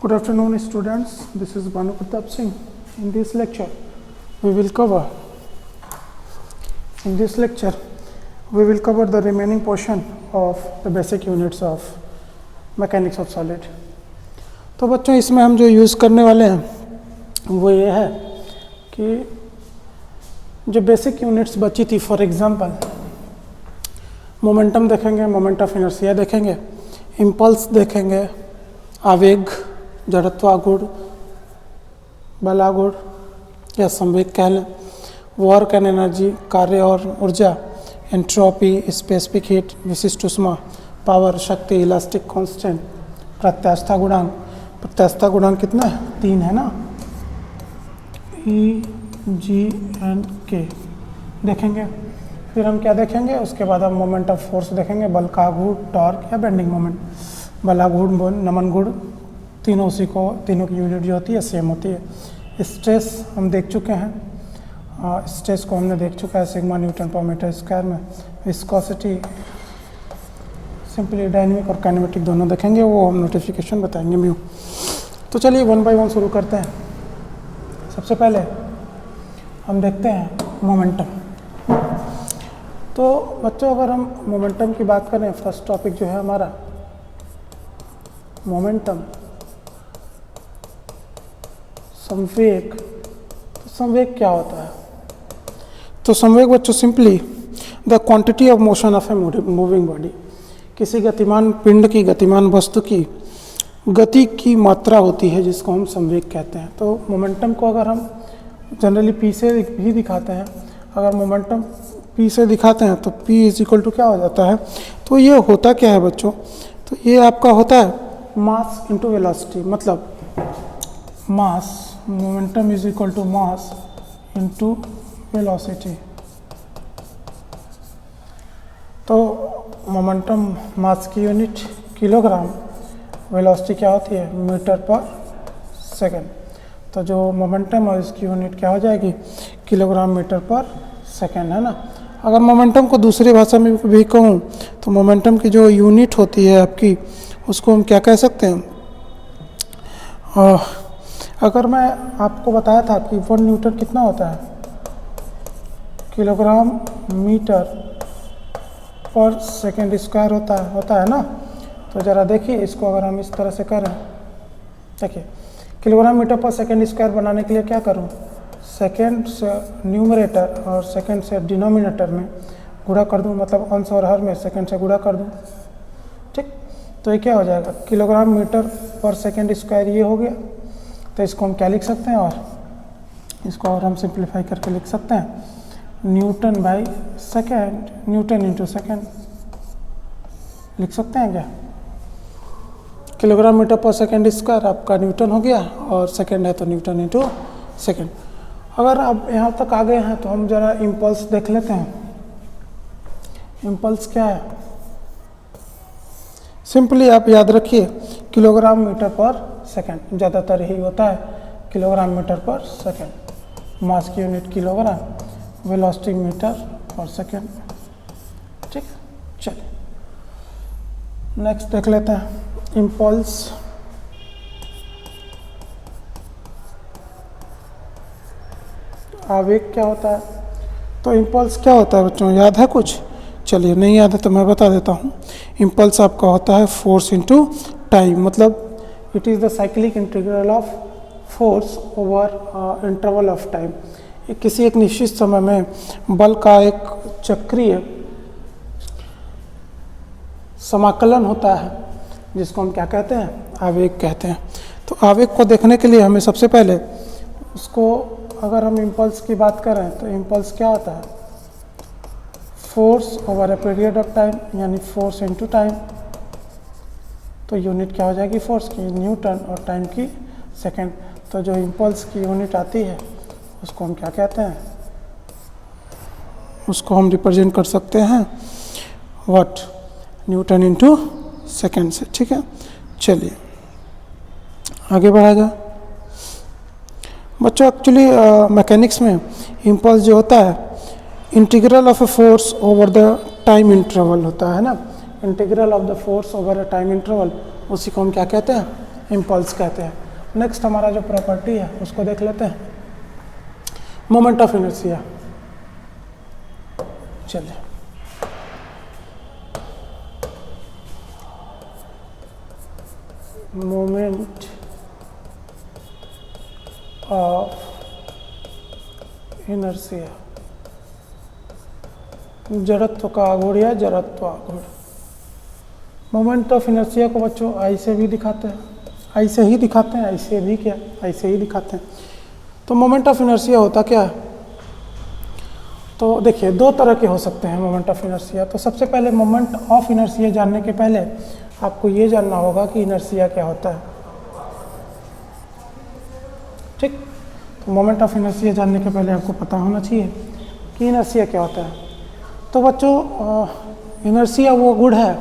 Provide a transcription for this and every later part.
Good afternoon, students. This is Banu Pratap Singh. In this lecture, we will cover the remaining portion of the basic units of mechanics of solid. तो बच्चों इसमें हम जो use करने वाले हैं वो ये है कि जो बेसिक यूनिट्स बची थी, फॉर एग्जांपल मोमेंटम देखेंगे, मोमेंट ऑफ इनर्शिया देखेंगे, इम्पल्स देखेंगे, आवेग, जड़त्वागुण, बलागुण या संवेग कह लें, वर्क एंड एनर्जी, कार्य और ऊर्जा, एंट्रोपी, स्पेसिफिक हीट, विशिष्ट ऊष्मा, पावर, शक्ति, इलास्टिक कांस्टेंट, प्रत्यास्थता गुणांक। प्रत्यास्थता गुणांक कितना है? 3 है ना, ई, जी एंड के देखेंगे। फिर हम क्या देखेंगे? उसके बाद हम मोमेंट ऑफ फोर्स देखेंगे, बल का गुण, टॉर्क या बेंडिंग मोमेंट, बलागुण, नमन गुण, तीनों की यूनिट जो होती है सेम होती है। स्ट्रेस हम देख चुके हैं, स्ट्रेस को हमने देख चुका है सिग्मा न्यूटन पर मीटर स्क्वायर में। विस्कोसिटी, सिंपली डायनेमिक और काइनेमेटिक दोनों देखेंगे, वो हम नोटिफिकेशन बताएंगे म्यू। तो चलिए 1 बाय 1 शुरू करते हैं। सबसे पहले हम देखते हैं मोमेंटम। तो बच्चों अगर हम मोमेंटम की बात करें, फर्स्ट टॉपिक जो है हमारा मोमेंटम, संवेग। तो संवेग क्या होता है? तो संवेग बच्चों simply the quantity of motion of a moving body, किसी गतिमान पिंड की, गतिमान वस्तु की गति की मात्रा होती है जिसको हम संवेग कहते हैं। तो मोमेंटम को अगर हम जनरली पी से भी दिखाते हैं, अगर मोमेंटम पी से दिखाते हैं तो पी इज इक्वल टू क्या हो जाता है? तो ये होता क्या है बच्चों? तो ये आपका होता है मास इंटू वेलोसिटी, मतलब mass, momentum is equal to mass into velocity. तो मोमेंटम मास की यूनिट किलोग्राम, वेलोसिटी क्या होती है? मीटर पर सेकेंड। तो जो मोमेंटम है इसकी यूनिट क्या हो जाएगी? किलोग्राम मीटर पर सेकेंड, है ना। अगर मोमेंटम को दूसरी भाषा में भी कहूँ तो मोमेंटम की जो यूनिट होती है आपकी, उसको हम क्या कह सकते हैं? अगर मैं आपको बताया था कि 1 न्यूटन कितना होता है? किलोग्राम मीटर पर सेकेंड स्क्वायर होता है ना। तो ज़रा देखिए इसको, अगर हम इस तरह से करें, देखिए किलोग्राम मीटर पर सेकेंड स्क्वायर बनाने के लिए क्या करूं? सेकेंड से न्यूमरेटर और सेकेंड से डिनोमिनेटर में गुणा कर दूं, मतलब अंश और हर में सेकेंड से गुणा कर दूं, ठीक। तो ये क्या हो जाएगा? किलोग्राम मीटर पर सेकेंड स्क्वायर ये हो गया। तो इसको हम क्या लिख सकते हैं? और इसको और हम सिंप्लीफाई करके लिख सकते हैं Newton by second, Newton into second लिख सकते हैं क्या? किलोग्राम मीटर पर सेकेंड स्क्वायर आपका न्यूटन हो गया, और सेकेंड है तो न्यूटन इंटू सेकेंड। अगर आप यहाँ तक आ गए हैं तो हम जरा इम्पल्स देख लेते हैं। इम्पल्स क्या है? सिंपली आप याद रखिए किलोग्राम मीटर पर सेकेंड, ज़्यादातर यही होता है किलोग्राम मीटर पर सेकेंड। मास की यूनिट किलोग्राम, वेलोसिटी मीटर पर सेकेंड, ठीक। चलिए नेक्स्ट देख लेते हैं इम्पल्स। आवेग क्या होता है? तो इम्पल्स क्या होता है बच्चों, याद है कुछ? चलिए नहीं याद है तो मैं बता देता हूँ। इम्पल्स आपका होता है फोर्स इनटू टाइम, मतलब it is the cyclic integral of force over interval of time. किसी एक निश्चित समय में बल का एक चक्रीय समाकलन होता है जिसको हम क्या कहते हैं? आवेग कहते हैं। तो आवेग को देखने के लिए हमें सबसे पहले उसको, अगर हम इम्पल्स की बात करें तो इम्पल्स क्या होता है? Force over a period of time, यानी फोर्स इनटू टाइम। तो यूनिट क्या हो जाएगी फोर्स की? न्यूटन, और टाइम की सेकेंड। तो जो इम्पल्स की यूनिट आती है उसको हम क्या कहते हैं? उसको हम रिप्रेजेंट कर सकते हैं व्हाट? न्यूटन इंटू सेकेंड से, ठीक है। चलिए आगे बढ़ा जाए बच्चों। एक्चुअली मैकेनिक्स में इम्पल्स जो होता है integral of a force over the time interval होता है ना। Integral of the force over a time interval, उसी को हम क्या कहते हैं? इम्पल्स कहते हैं। नेक्स्ट हमारा जो प्रॉपर्टी है उसको देख लेते हैं, मोमेंट ऑफ इनर्शिया। चलिए, मोमेंट ऑफ इनर्शिया, जड़त्व का आघूर्ण या जड़त्व आघूर्ण। मोमेंट ऑफ इनर्शिया को बच्चों आई से भी दिखाते हैं, आई से ही दिखाते हैं, ऐसे भी क्या, ऐसे ही दिखाते हैं। तो मोमेंट ऑफ इनर्शिया होता क्या है? तो देखिए, दो तरह के हो सकते हैं मोमेंट ऑफ इनर्शिया। तो सबसे पहले मोमेंट ऑफ इनर्शिया जानने के पहले आपको ये जानना होगा कि इनर्शिया क्या होता है। ठीक, तो मोमेंट ऑफ इनर्शिया जानने के पहले आपको पता होना चाहिए कि इनर्शिया क्या होता है। तो बच्चों, इनर्शिया वो गुण है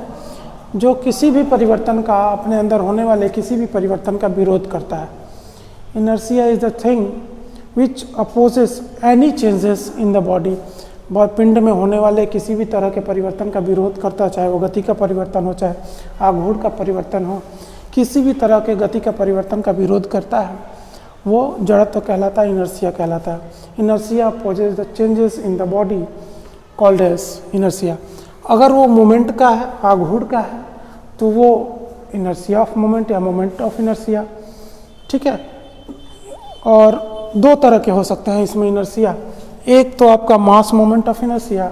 जो किसी भी परिवर्तन का, अपने अंदर होने वाले किसी भी परिवर्तन का विरोध करता है। Inertia is the thing which opposes any changes in the body. पिंड में होने वाले किसी भी तरह के परिवर्तन का विरोध करता है, चाहे वो गति का परिवर्तन हो, चाहे आघूर्ण का परिवर्तन हो, किसी भी तरह के गति का परिवर्तन का विरोध करता है, वो जड़त्व कहलाता है, इनर्शिया कहलाता है। Inertia opposes the changes in the body called as inertia. अगर वो मोमेंट का है, आघूर्ण का है, तो वो इनर्शिया ऑफ मोमेंट या मोमेंट ऑफ इनर्शिया। ठीक है, और दो तरह के हो सकते हैं इसमें इनर्शिया। एक तो आपका मास moment of inertia,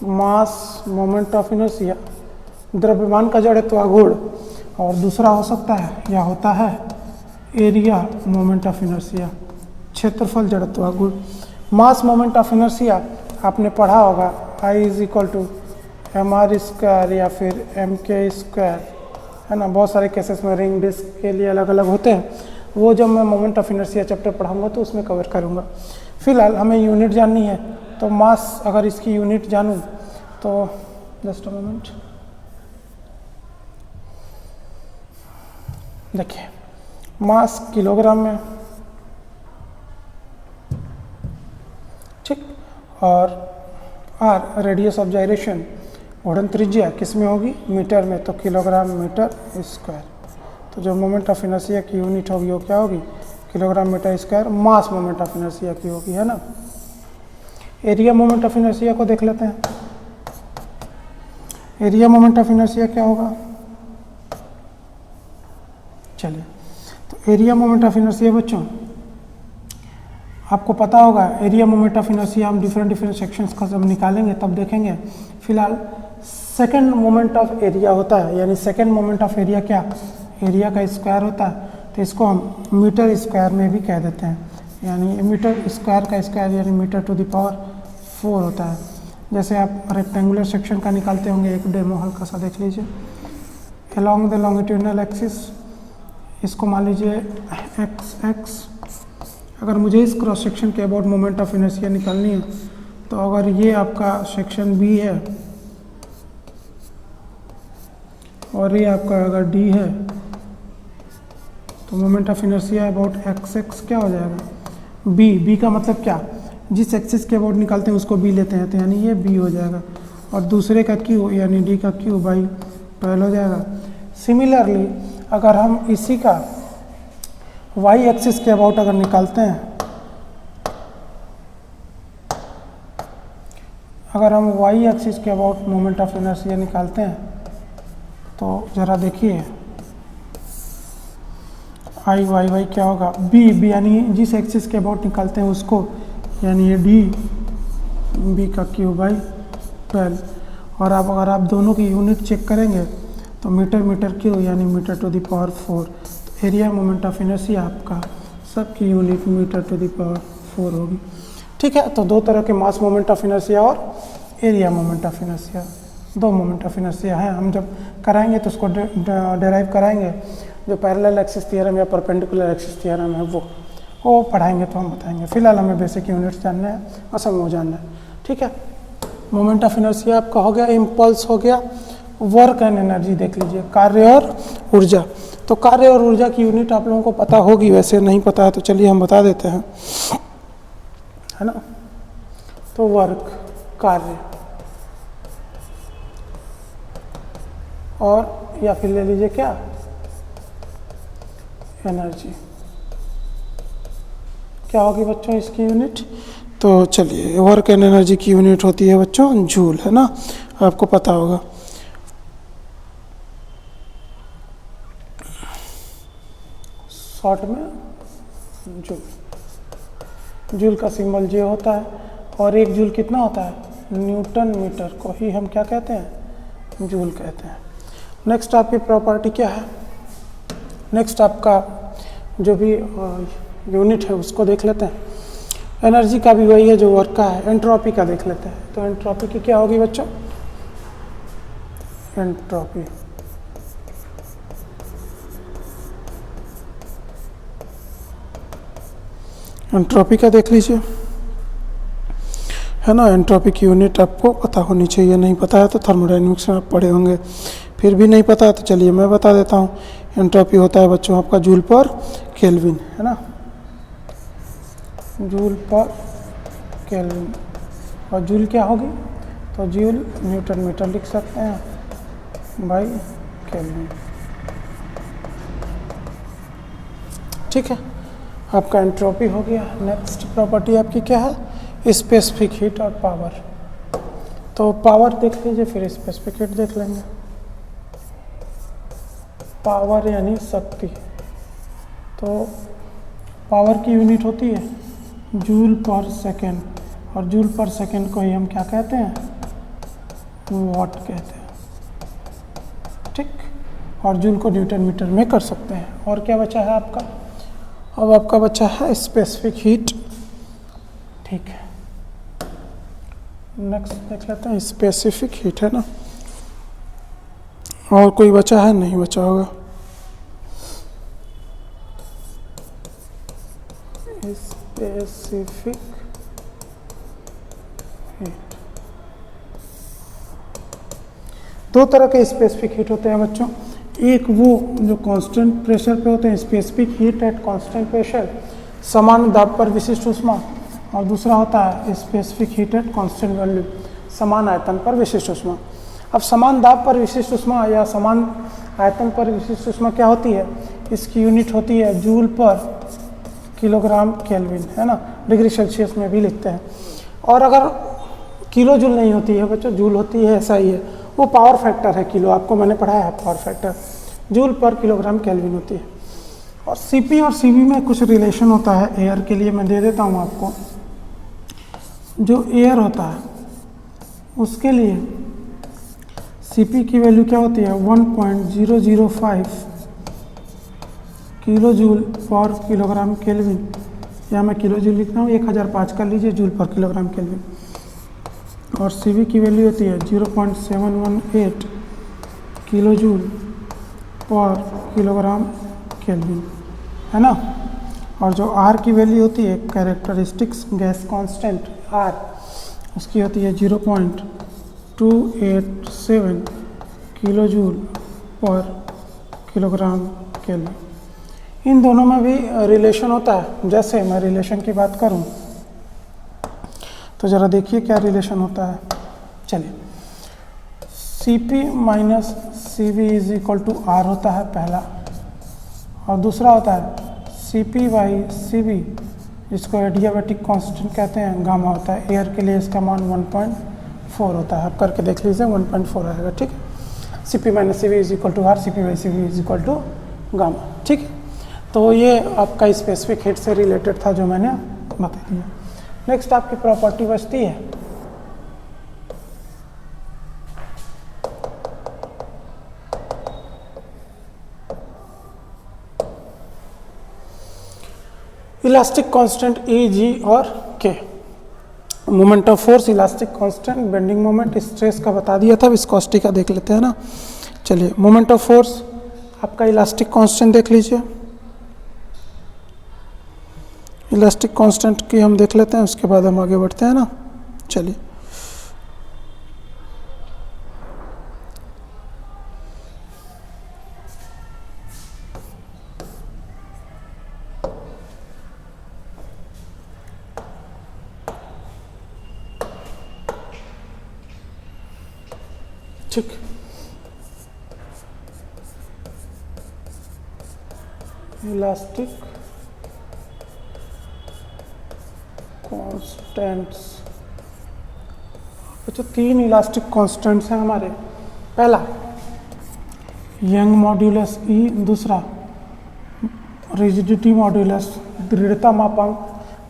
mass moment of inertia, द्रव्यमान का जड़त्व आघूर्ण, और दूसरा हो सकता है या होता है एरिया मोमेंट ऑफ इनर्शिया, क्षेत्रफल जड़त्व आघूर्ण। मास मोमेंट ऑफ इनर्शिया आपने पढ़ा होगा, I is equal to mr square या फिर mk स्क्वायर, है ना। बहुत सारे केसेस में रिंग डिस्क के लिए अलग अलग होते हैं, वो जब मैं मोमेंट ऑफ इनर्शिया चैप्टर पढ़ाऊंगा तो उसमें कवर करूंगा। फिलहाल हमें यूनिट जाननी है, तो मास अगर इसकी यूनिट जानूं तो जस्ट अ मोमेंट, देखिए मास किलोग्राम में, ठीक, और आर रेडियस ऑफ जाइरेशन, उड़न त्रिज्या किस में होगी, मीटर में, तो किलोग्राम मीटर स्क्वायर। तो जो मोमेंट ऑफ इनर्शिया की यूनिट होगी वो क्या होगी, kilogram metre square, mass moment of inertia की होगी, है ना। एरिया मोमेंट ऑफ इनर्शिया को देख लेते हैं। एरिया मोमेंट ऑफ इनर्शिया क्या होगा, चलिए। तो एरिया मोमेंट ऑफ इनर्शिया बच्चों आपको पता होगा, एरिया मोमेंट ऑफ इनर्शिया हम डिफरेंट सेक्शंस का जब निकालेंगे तब देखेंगे। फिलहाल सेकंड मोमेंट ऑफ एरिया होता है, यानी सेकंड मोमेंट ऑफ एरिया क्या, एरिया का स्क्वायर होता है, तो इसको हम मीटर स्क्वायर में भी कह देते हैं, यानी मीटर स्क्वायर का स्क्वायर यानी मीटर टू द पावर 4 होता है। जैसे आप रेक्टेंगुलर सेक्शन का निकालते होंगे, एक डेमो हल्का सा देख लीजिए। अलोंग द लॉन्गिट्यूडनल एक्सिस, इसको मान लीजिए एक्स। अगर मुझे इस क्रॉस सेक्शन के अबाउट मोमेंट ऑफ इनर्शिया निकालनी है, तो अगर ये आपका सेक्शन बी है और ये आपका अगर डी है, तो moment of inertia about x क्या हो जाएगा, बी का मतलब क्या, जिस एक्सिस के अबाउट निकालते हैं उसको बी लेते हैं, तो यानी ये बी हो जाएगा, और दूसरे का क्यू यानी डी का क्यू बाई 12 हो जाएगा। सिमिलरली अगर हम इसी का वाई एक्सिस के अबाउट अगर निकालते हैं, अगर हम वाई एक्सिस के अबाउट मोमेंट ऑफ इनर्शिया निकालते हैं, तो ज़रा देखिए आई वाई क्या होगा, बी यानी जिस एक्सिस के अबाउट निकालते हैं उसको, यानी ये डी, बी का क्यू बाई 12। और अब अगर आप दोनों की यूनिट चेक करेंगे तो मीटर क्यू यानी metre to the power 4। Area moment of inertia आपका सबकी unit metre to the power 4 होगी। ठीक है, तो दो तरह के मास मोमेंट ऑफ इनर्शिया और एरिया मोमेंट ऑफ इनर्शिया, दो मोमेंट ऑफ इनर्शिया हैं। हम जब कराएंगे तो उसको डेराइव कराएंगे, जो पैरेलल एक्सिस थ्योरम या परपेंडिकुलर एक्सिस थ्योरम है वो पढ़ाएंगे तो हम बताएंगे। फिलहाल हमें बेसिक यूनिट्स जानना है और समूह जानना है। ठीक है, मोमेंट ऑफ इनर्शिया आपका हो गया, इम्पल्स हो गया, वर्क एंड एनर्जी देख लीजिए, कार्य और ऊर्जा। तो कार्य और ऊर्जा की यूनिट आप लोगों को पता होगी, वैसे नहीं पता है तो चलिए हम बता देते हैं, है ना। तो वर्क कार्य और या फिर ले लीजिए क्या, एनर्जी। क्या होगी बच्चों इसकी यूनिट? तो चलिए, वर्क एंड एनर्जी की यूनिट होती है बच्चों जूल, है ना, आपको पता होगा। शॉर्ट में जूल, जूल का सिंबल जे होता है, और एक जूल कितना होता है, न्यूटन मीटर को ही हम क्या कहते हैं, जूल कहते हैं। नेक्स्ट आपकी प्रॉपर्टी क्या है, नेक्स्ट आपका जो भी यूनिट है उसको देख लेते हैं। एनर्जी का भी वही है जो वर्क का है, एंट्रोपी का देख लेते हैं। तो एंट्रोपी की क्या होगी बच्चों, एंट्रोपी एंट्रोपी का देख लीजिए, है ना। एंट्रोपी की यूनिट आपको पता होनी चाहिए, नहीं पता है तो थर्मोडायनेमिक्स में आप पढ़े होंगे, फिर भी नहीं पता तो चलिए मैं बता देता हूँ। एंट्रोपी होता है बच्चों आपका जूल पर केल्विन, है ना, जूल पर केल्विन। और जूल क्या होगी, तो जूल न्यूटन मीटर लिख सकते हैं बाई केल्विन। ठीक है, आपका एंट्रोपी हो गया। नेक्स्ट प्रॉपर्टी आपकी क्या है, स्पेसिफिक हीट और पावर। तो पावर देख लीजिए, फिर स्पेसिफिक हीट देख लेंगे। पावर यानी शक्ति, तो पावर की यूनिट होती है जूल पर सेकेंड, और जूल पर सेकेंड को ही हम क्या कहते हैं, वॉट कहते हैं। ठीक, और जूल को न्यूटन मीटर में कर सकते हैं। और क्या बचा है आपका, अब आपका बचा है स्पेसिफिक हीट। ठीक है, नेक्स्ट देख लेते हैं स्पेसिफिक हीट, है ना। और कोई बचा है, नहीं बचा होगा। स्पेसिफिक हीट, दो तरह के स्पेसिफिक हीट होते हैं बच्चों। एक वो जो कांस्टेंट प्रेशर पे होते हैं, specific heat at constant pressure, समान दाब पर विशिष्ट ऊष्मा। और दूसरा होता है specific heat at constant value, समान आयतन पर विशिष्ट ऊष्मा। अब समान दाब पर विशिष्ट ऊष्मा या समान आयतन पर विशिष्ट ऊष्मा क्या होती है, इसकी यूनिट होती है जूल पर किलोग्राम केल्विन, है ना, डिग्री सेल्सियस में भी लिखते हैं। और अगर किलो जूल नहीं होती है बच्चों, जूल होती है, ऐसा ही है, वो पावर फैक्टर है किलो, आपको मैंने पढ़ाया है power factor, joule per kilogram kelvin होती है। और सीपी और सीवी में कुछ रिलेशन होता है, एयर के लिए मैं दे देता हूँ आपको। जो एयर होता है उसके लिए सीपी की वैल्यू क्या होती है, 1.005 kilo joule per kilogram kelvin, या मैं किलो जूल लिख रहा हूँ, 1005 कर लीजिए जूल पर किलोग्राम केल्विन। और सीवी की वैल्यू होती है 0.718 kilo joule per kilogram kelvin, है ना। और जो आर की वैल्यू होती है, कैरेक्टरिस्टिक्स गैस कांस्टेंट आर, उसकी होती है 0.287 kilo joule per kilogram kelvin. इन दोनों में भी रिलेशन होता है। जैसे मैं रिलेशन की बात करूं तो ज़रा देखिए क्या रिलेशन होता है। चलिए, Cp minus Cv is equal to R होता है पहला, और दूसरा होता है Cp बाई Cv, जिसको एडियाबैटिक कांस्टेंट कहते हैं, गामा होता है। एयर के लिए इसका मान 1.4 होता है, आप करके देख लीजिए 1.4 आएगा। ठीक है, Cp minus Cv is equal to R, Cp by Cv is equal to gamma. ठीक है, तो ये आपका स्पेसिफिक हीट से रिलेटेड था जो मैंने बता दिया। नेक्स्ट आपकी प्रॉपर्टी बचती है इलास्टिक कांस्टेंट ई, जी और के। Moment of force, elastic constant, bending moment, stress का बता दिया था, विस्कोसिटी का देख लेते हैं ना। चलिए, मोमेंट ऑफ फोर्स आपका इलास्टिक कांस्टेंट देख लीजिए, इलास्टिक कांस्टेंट की हम देख लेते हैं, उसके बाद हम आगे बढ़ते हैं ना। चलिए, ठीक, इलास्टिक कांस्टेंट्स। तो 3 इलास्टिक कांस्टेंट्स हैं हमारे। पहला यंग मॉड्यूलस ई, दूसरा रिजिडिटी मॉड्यूलस दृढ़ता मापांक,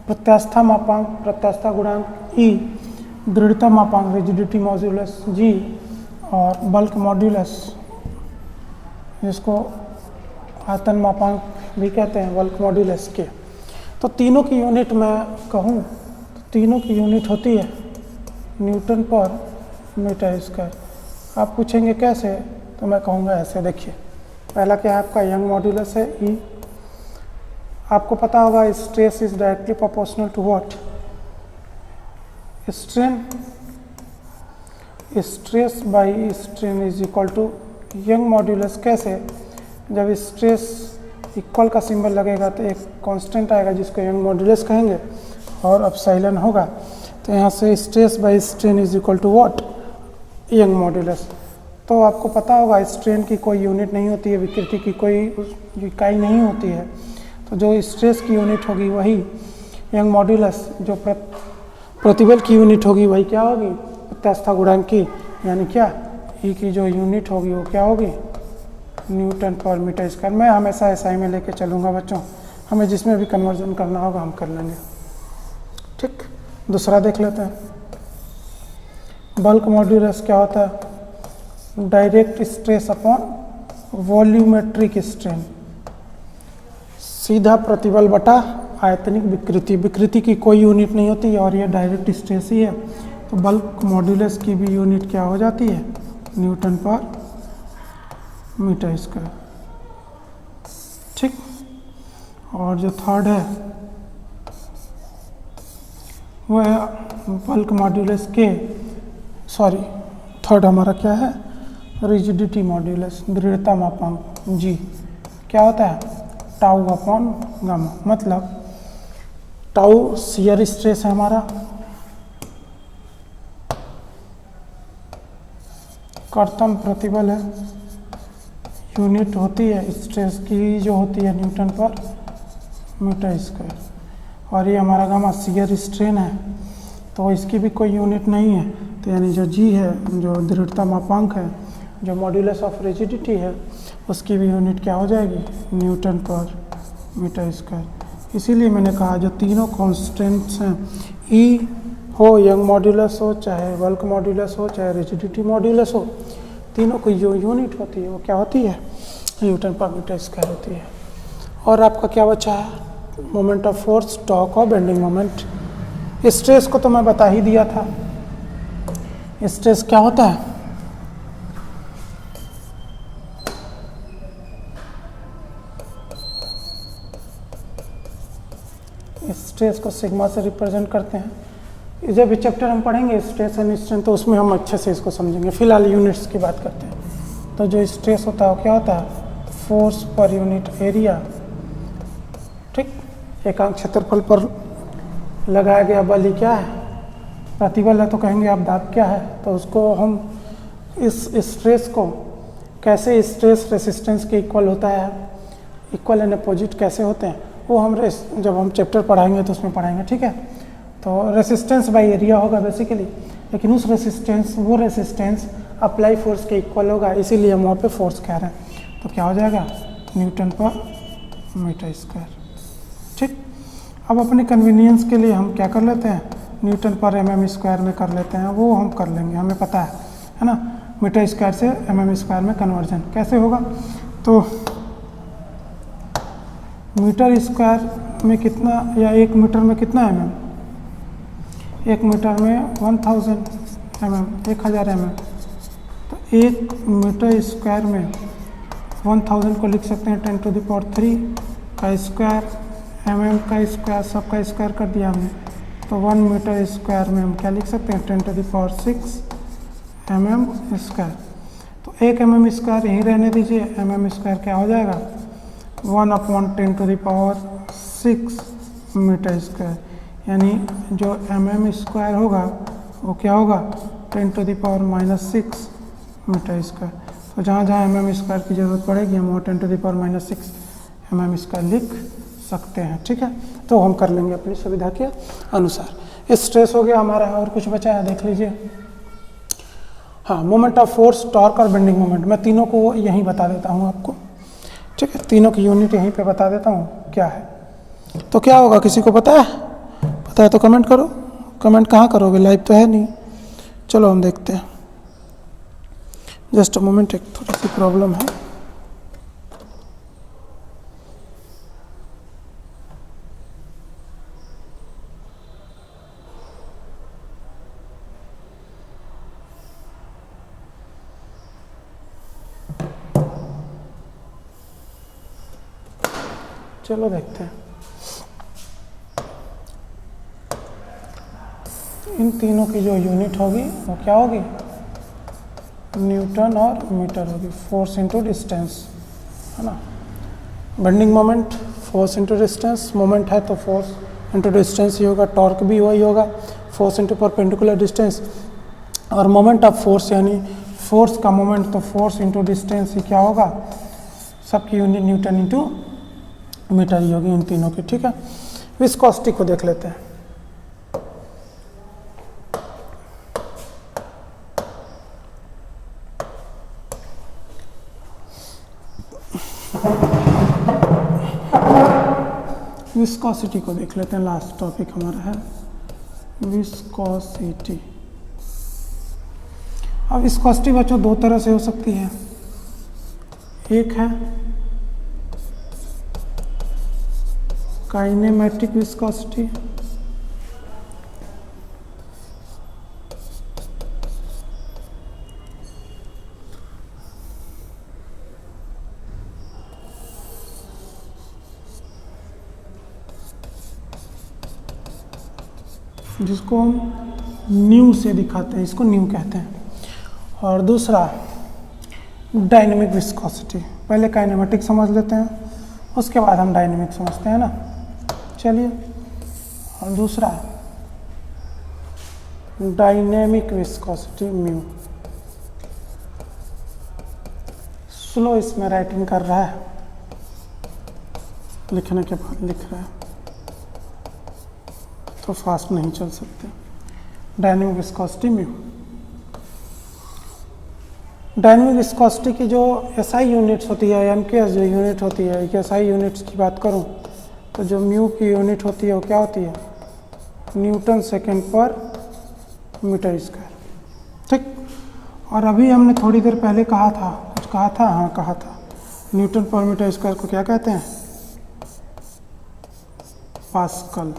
प्रत्यास्था मापांक प्रत्यास्था गुणांक ई, दृढ़ता मापांक रिजिडिटी मॉड्यूलस जी, और बल्क मॉड्यूलस जिसको आयतन मापांक भी कहते हैं बल्क मॉड्यूलस के। तो तीनों की यूनिट मैं कहूँ तो तीनों की यूनिट होती है न्यूटन पर मीटर स्क्वायर। आप पूछेंगे कैसे, तो मैं कहूँगा ऐसे। देखिए पहला क्या है आपका यंग मॉड्यूलस है ई। आपको पता होगा stress is directly proportional to what, stress by strain is equal to Young modulus. कैसे, जब स्ट्रेस इक्वल का सिंबल लगेगा तो एक कांस्टेंट आएगा जिसको यंग मॉड्यूलस कहेंगे, और अपसाइलन होगा, तो यहाँ से stress by strain is equal to what, Young modulus. तो आपको पता होगा स्ट्रेन की कोई यूनिट नहीं होती है, विकृति की कोई इकाई नहीं होती है, तो जो स्ट्रेस की यूनिट होगी वही यंग मॉड्यूलस, जो प्रतिबल की यूनिट होगी वही क्या होगी, प्रत्यास्था गुणांक की, यानी क्या ई की जो यूनिट होगी वो क्या होगी, न्यूटन पर मीटर स्क्वायर। मैं हमेशा एसआई में लेके चलूँगा बच्चों, हमें जिसमें भी कन्वर्जन करना होगा हम कर लेंगे। ठीक, दूसरा देख लेते हैं। बल्क मॉड्यूलस क्या होता है, direct stress upon volumetric strain, सीधा प्रतिबल बटा आयतनिक विकृति। विकृति की कोई यूनिट नहीं होती है और ये डायरेक्ट स्ट्रेस ही है, तो बल्क मॉड्यूलस की भी यूनिट क्या हो जाती है, न्यूटन पर मीटर स्क्वायर। ठीक, और जो थर्ड है वो है बल्क मॉड्यूलस के, सॉरी थर्ड हमारा क्या है, रिजिडिटी मॉड्यूलस दृढ़ता मापांक जी। क्या होता है, टाउ अपॉन गामा, मतलब टाउ शियर स्ट्रेस है हमारा, कर्तन प्रतिबल है, यूनिट होती है स्ट्रेस की जो होती है न्यूटन पर मीटर स्क्वायर, और ये हमारा गामा शियर स्ट्रेन है, तो इसकी भी कोई यूनिट नहीं है, तो यानी जो जी है, जो दृढ़ता मापांक है, जो मॉड्यूलस ऑफ रिजिडिटी है, उसकी भी यूनिट क्या हो जाएगी, न्यूटन पर मीटर स्क्वायर। इसीलिए मैंने कहा जो तीनों कॉन्स्टेंट्स हैं, ई हो, यंग मॉड्यूलस हो, चाहे बल्क मॉड्यूलस हो, चाहे रिजिडिटी मॉड्यूलस हो, तीनों की जो यूनिट होती है वो क्या होती है, न्यूटन पर मीटर स्क्वायर होती है। और आपका क्या बचा है, मोमेंट ऑफ फोर्स, टॉर्क और बेंडिंग मोमेंट। स्ट्रेस को तो मैं बता ही दिया था, स्ट्रेस क्या होता है, स्ट्रेस को सिग्मा से रिप्रेजेंट करते हैं। जब भी चैप्टर हम पढ़ेंगे स्ट्रेस एंड स्ट्रेन, तो उसमें हम अच्छे से इसको समझेंगे। फिलहाल यूनिट्स की बात करते हैं। तो जो स्ट्रेस होता है वो क्या होता है, फोर्स पर यूनिट एरिया। ठीक, एकांक क्षेत्रफल पर लगाया गया बल ही क्या है, प्रतिबल है, तो कहेंगे आप दाब क्या है। तो उसको हम इस स्ट्रेस को कैसे स्ट्रेस रेसिस्टेंस के इक्वल होता है, इक्वल एंड अपोजिट कैसे होते हैं, वो हम जब हम चैप्टर पढ़ाएंगे तो उसमें पढ़ाएंगे। ठीक है, तो रेसिस्टेंस बाई एरिया होगा बेसिकली, लेकिन उस वो रेसिस्टेंस अप्लाई फोर्स के इक्वल होगा, इसीलिए हम वहाँ पे फोर्स कह रहे हैं। तो क्या हो जाएगा, न्यूटन पर मीटर स्क्वायर। ठीक, अब अपने कन्वीनियंस के लिए हम क्या कर लेते हैं, न्यूटन पर mm स्क्वायर में कर लेते हैं, वो हम कर लेंगे, हमें पता है ना। मीटर स्क्वायर से mm स्क्वायर में कन्वर्जन कैसे होगा, तो मीटर स्क्वायर में कितना, या 1 मीटर में कितना mm, 1 मीटर में 1000 mm, 1000 mm। तो 1 मीटर स्क्वायर में 1000 को लिख सकते हैं 10 टू द पावर 3 का स्क्वायर, mm का स्क्वायर, सबका स्क्वायर कर दिया हमने, तो 1 मीटर स्क्वायर में हम क्या लिख सकते हैं 10 to the power 6 mm square. तो 1 mm स्क्वायर यहीं रहने दीजिए, mm स्क्वायर क्या हो जाएगा 1/10 to the power 6 metre square, यानी जो mm स्क्वायर होगा वो क्या होगा 10 to the power -6 metre square. तो जहाँ जहाँ mm स्क्वायर की ज़रूरत पड़ेगी हम वो 10 to the power -6 mm square लिख सकते हैं। ठीक है, तो हम कर लेंगे अपनी सुविधा के अनुसार। स्ट्रेस हो गया हमारा, और कुछ बचा है देख लीजिए। हाँ, मोमेंट ऑफ फोर्स, टॉर्क और बेंडिंग मोमेंट, मैं तीनों को यहीं बता देता हूँ आपको। ठीक है, तीनों की यूनिट यहीं पे बता देता हूँ क्या है। तो क्या होगा, किसी को पता है? पता है तो कमेंट करो। कमेंट कहाँ करोगे, लाइव तो है नहीं। चलो हम देखते हैं। जस्ट अ मोमेंट, एक थोड़ी सी प्रॉब्लम है। चलो देखते हैं। इन तीनों की जो यूनिट होगी वो क्या होगी, न्यूटन और मीटर होगी। फोर्स इंटू डिस्टेंस, है ना। Bending moment force into distance, moment है तो फोर्स इंटू डिस्टेंस ही होगा। टॉर्क भी वही होगा, फोर्स इंटू परपेंडिकुलर डिस्टेंस। और मोमेंट ऑफ फोर्स यानी फोर्स का मोमेंट, तो फोर्स इंटू डिस्टेंस ही क्या होगा, सबकी यूनिट न्यूटन इंटू मीटर ही होगी इन तीनों की। ठीक है, विस्कोसिटी को देख लेते हैं। विस्कोसिटी को देख लेते हैं, लास्ट टॉपिक हमारा है विस्कोसिटी। अब विस्कोसिटी बच्चों दो तरह से हो सकती है। एक है काइनेमेटिक विस्कोसिटी, जिसको हम न्यू से दिखाते हैं, इसको न्यू कहते हैं। और दूसरा डायनेमिक विस्कोसिटी। पहले काइनेमेटिक समझ लेते हैं, उसके बाद हम डायनेमिक समझते हैं ना। चलिए, और दूसरा डायनेमिक विस्कोसिटी म्यू। स्लो इसमें राइटिंग कर रहा है, लिखने के बाद लिख रहा है तो फास्ट नहीं चल सकते। Dynamic viscosity mu. Dynamic viscosity की जो एसआई यूनिट्स होती है, एमकेएस जो यूनिट होती है, एसआई यूनिट्स की बात करूं तो जो म्यू की यूनिट होती है वो क्या होती है, Newton second per metre square. ठीक, और अभी हमने थोड़ी देर पहले कहा था, कुछ कहा था, हाँ कहा था, न्यूटन पर मीटर स्क्वायर को क्या कहते हैं, पास्कल।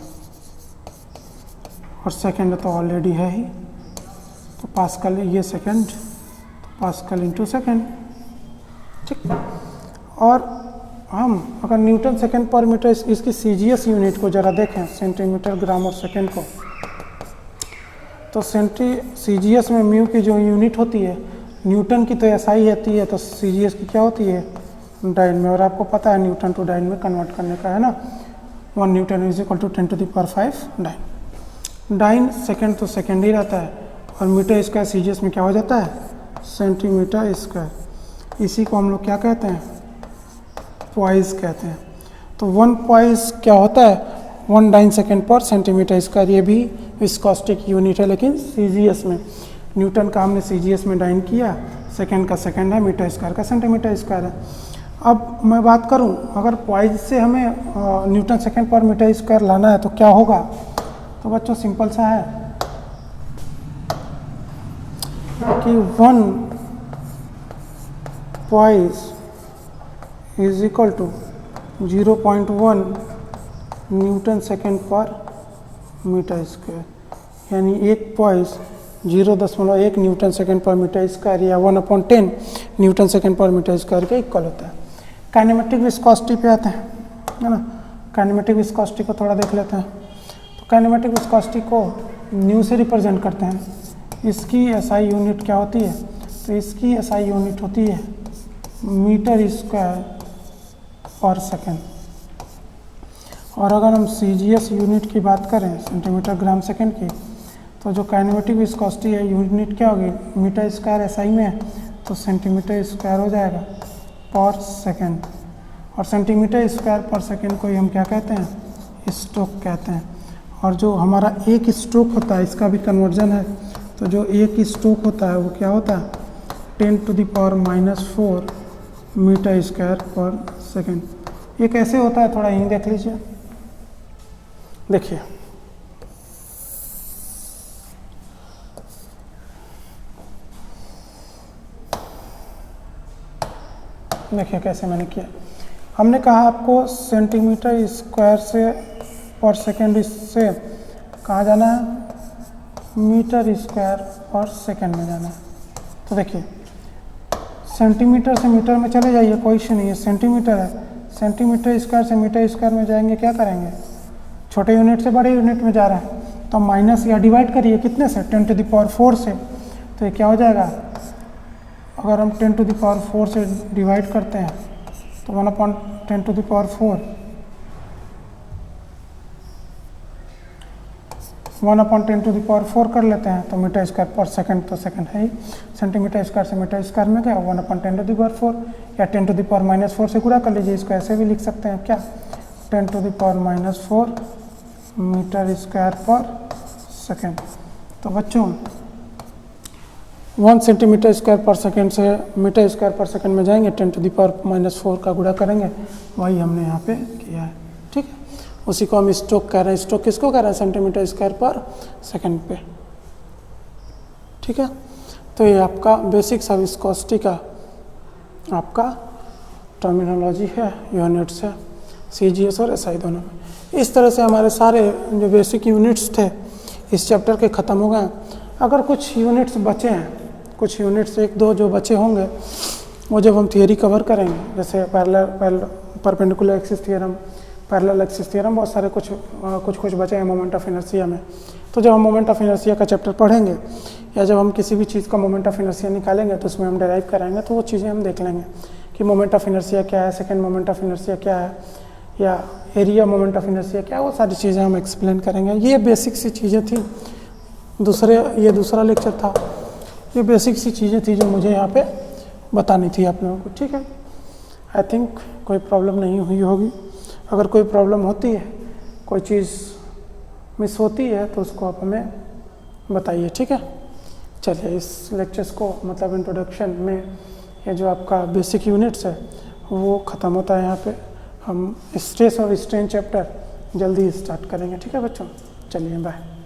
और सेकेंड तो ऑलरेडी है ही, तो पास्कल ये सेकेंड, तो पास्कल इंटू सेकेंड। ठीक, और हम अगर न्यूटन सेकेंड पर मीटर इसकी सीजीएस यूनिट को ज़रा देखें, सेंटीमीटर ग्राम और सेकेंड को, तो सीजीएस में म्यू की जो यूनिट होती है, न्यूटन की तो एसआई होती है, तो सीजीएस की क्या होती है, डाइन में। और आपको पता है न्यूटन टू डाइन में कन्वर्ट करने का है ना, 1 newton is equal to 10⁵ dyne. Dyne second तो सेकेंड ही रहता है, और मीटर स्क्वायर सीजीएस में क्या हो जाता है, सेंटीमीटर स्क्वायर। इसी को हम लोग क्या कहते हैं, पॉइस कहते हैं। तो 1 पॉइस क्या होता है, 1 डाइन सेकेंड पर सेंटीमीटर स्क्वायर। ये भी विस्कोसिटी की यूनिट है, लेकिन सीजीएस में। न्यूटन का हमने सीजीएस में डाइन किया, सेकेंड का सेकेंड है, मीटर स्क्वायर का सेंटीमीटर स्क्वायर है। अब मैं बात करूं, अगर पॉइस से हमें Newton second per metre square लाना है तो क्या होगा, तो बच्चों सिंपल सा है कि 1 poise is equal to 0.1 newton second per metre square, यानी 1 poise 0.1 newton second per metre square या 1/10 newton second per metre square के इक्वल होता है। काइनेमेटिक विस्कोसिटी पे आते हैं, है ना। काइनेमेटिक विस्कोसिटी को थोड़ा देख लेते हैं। तो काइनेमेटिक विस्कोसिटी को न्यू से रिप्रेजेंट करते हैं। इसकी एसआई यूनिट क्या होती है, तो इसकी एसआई यूनिट होती है मीटर स्क्वायर पर सेकेंड। और अगर हम सीजीएस यूनिट की बात करें, सेंटीमीटर ग्राम सेकेंड की, तो जो काइनेमेटिक विस्कोसिटी है यूनिट क्या होगी, मीटर स्क्वायर एसआई में है तो सेंटीमीटर स्क्वायर हो जाएगा पर सेकेंड। और सेंटीमीटर स्क्वायर पर सेकेंड को ही हम क्या कहते हैं, स्ट्रोक कहते हैं। और जो हमारा एक स्ट्रोक होता है इसका भी कन्वर्जन है, तो जो एक स्ट्रोक होता है वो क्या होता है 10⁻⁻⁴ मीटर स्क्वायर पर सेकेंड। ये कैसे होता है थोड़ा यहीं देख लीजिए। देखिए देखिए कैसे मैंने किया। हमने कहा आपको सेंटीमीटर स्क्वायर से पर सेकेंड से कहाँ जाना है, मीटर स्क्वायर पर सेकेंड में जाना है। तो देखिए सेंटीमीटर से मीटर में चले जाइए, कोई इशू नहीं है, सेंटीमीटर है, सेंटीमीटर स्क्वायर से मीटर स्क्वायर में जाएंगे, क्या करेंगे, छोटे यूनिट से बड़े यूनिट में जा रहे हैं, तो माइनस या डिवाइड करिए कितने से, 10⁴ से, तो ये क्या हो जाएगा, अगर हम 10⁴ से डिवाइड करते हैं तो 1/10⁴, 1/10⁴ कर लेते हैं तो मीटर स्क्वायर पर सेकंड, तो सेकंड है ही, सेंटीमीटर स्क्वायर से मीटर स्क्वायर में क्या 1/10⁴, या 10⁻⁻⁴ से गुणा कर लीजिए, इसको ऐसे भी लिख सकते हैं क्या 10⁻⁻⁴ मीटर स्क्वायर पर सेकंड। तो बच्चों 1 सेंटीमीटर स्क्वायर पर सेकंड से मीटर स्क्वायर पर सेकंड में जाएंगे, 10⁻⁻⁴ का गुणा करेंगे, वही हमने यहाँ पे किया है, ठीक है। उसी को हम स्ट्रोक कह रहे हैं, स्ट्रोक किसको कह रहे हैं, सेंटीमीटर स्क्वायर पर सेकंड पे, ठीक है। तो ये आपका बेसिक्स ऑफ विस्कोसिटी का आपका टर्मिनोलॉजी है, यूनिट्स है, CGS और SI दोनों में। इस तरह से हमारे सारे जो बेसिक यूनिट्स थे इस चैप्टर के ख़त्म हो गए। अगर कुछ यूनिट्स बचे हैं, कुछ यूनिट्स 1-2 जो बचे होंगे, वो जब हम थियरी कवर करेंगे, जैसे perpendicular axis theorem, parallel axis theorem, बहुत सारे कुछ बचे हैं मोमेंट ऑफ इनर्शिया में। तो जब हम मोमेंट ऑफ इनर्शिया का चैप्टर पढ़ेंगे या जब हम किसी भी चीज़ का मोमेंट ऑफ इनर्शिया निकालेंगे तो उसमें हम डेराइव कराएंगे, तो वो चीज़ें हम देख लेंगे कि मोमेंट ऑफ इनर्शिया क्या है, सेकेंड मोमेंट ऑफ इनर्शिया क्या है, या एरिया मोमेंट ऑफ इनर्शिया क्या है, वो सारी चीज़ें हम एक्सप्लेन करेंगे। ये बेसिक सी चीज़ें थी, ये दूसरा लेक्चर था, ये बेसिक सी चीज़ें थी जो मुझे यहाँ पे बतानी थी आप लोगों को, ठीक है। आई थिंक कोई प्रॉब्लम नहीं हुई होगी। अगर कोई प्रॉब्लम होती है, कोई चीज़ मिस होती है तो उसको आप हमें बताइए, ठीक है। चलिए इस लेक्चर्स को मतलब इंट्रोडक्शन में ये जो आपका बेसिक यूनिट्स है वो ख़त्म होता है। यहाँ पे हम स्ट्रेस और स्ट्रेन चैप्टर जल्दी स्टार्ट करेंगे, ठीक है बच्चों। चलिए बाय।